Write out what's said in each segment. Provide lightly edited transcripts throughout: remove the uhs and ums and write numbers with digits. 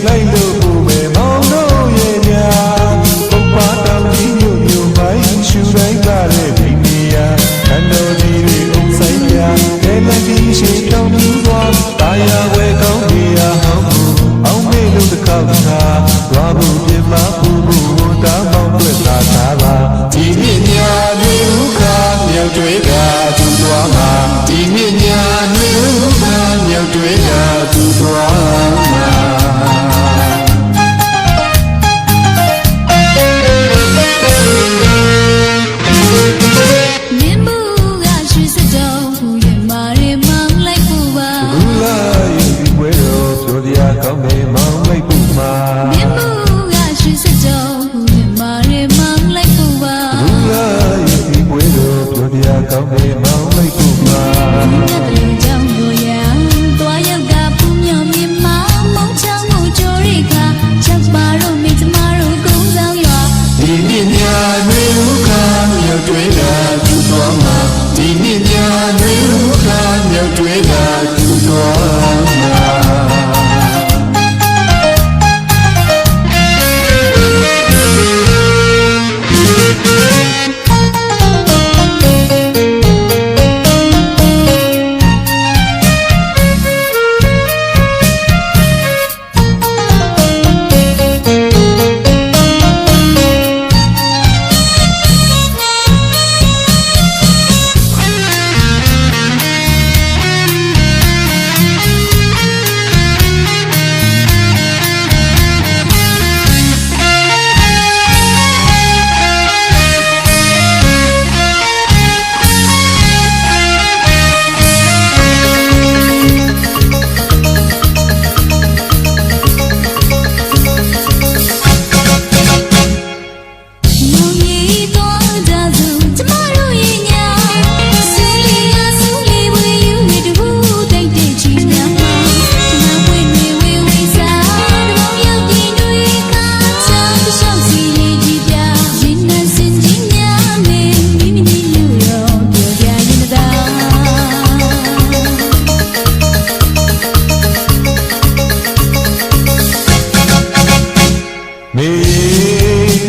လိုက်လို့ကိုပဲမောင်တို့ရဲ့ညာပုပ္ပါတောင်ကြီးညို့ညို့ပိုင်းရှူတိုင်းကလည်းဒီနေရာခန္ဓာကြီးတွေအုံဆိုင်ပြကဲမကြီးရှိတောင်းပြီးသွားတာယာဝဲကောင်းကြီးရာဟောင်းမှုအောင်မေလို့တစ်ခါတစ်ခါသွားဖို့ပြမဖို့ဘူးတာမောင်တွေ့တာသာပါဒီနေ့ညာတွေဥခါမြောက်တွေကသူသွားမှာဒီနေ့ညာတွေဥခါမြောက်တွေကသူသွားမှာကောင်းမေမောင်လိုက်ပူမာမြင်မှုကရှိစကြောမာရေမောင်လိုက်ပူပါဘူလာရဲ့ဒီပွေတော်ပြောပြကောင်းမေမောင်လိုက်ပူမာမြတ်လူကြောင့်တို့ရန်တွားရောက်ကပူမြောင်မြင်မောင်မုံချောင်းမှုကြိုရိခါချက်ပါတို့မိသမားတို့ကုန်းဆောင်ရွာဒီနေ့ညတွေဥခါမြောက်တွေကသူတော်မှာဒီနေ့ညတွေဥခါမြောက်တွေကသူတော်မှာ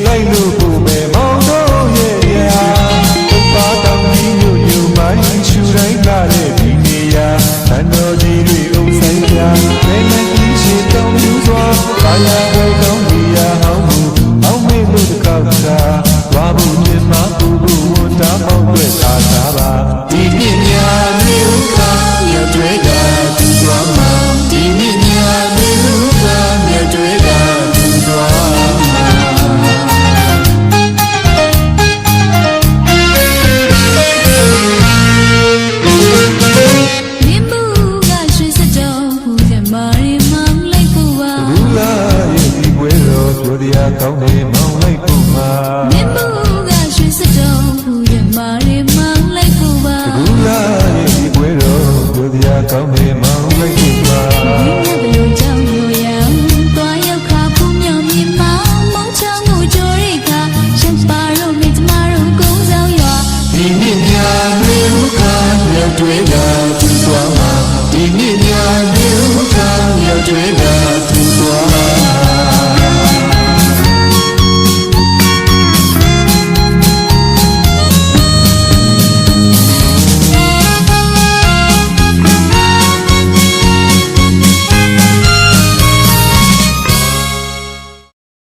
လိုက်လို့ကိုပဲမောင်တို့ရဲ့ရာပုပ္ပါတောင်ကြီးညို့ညို့ပိုင်းရှူတိုင်းကလည်းဒီနေရာခန္ဓာကြီးတွေအုံဆိုင်ပြဘယ်နဲ့ကြီးရှိတောင်းယူစွာဘာယာ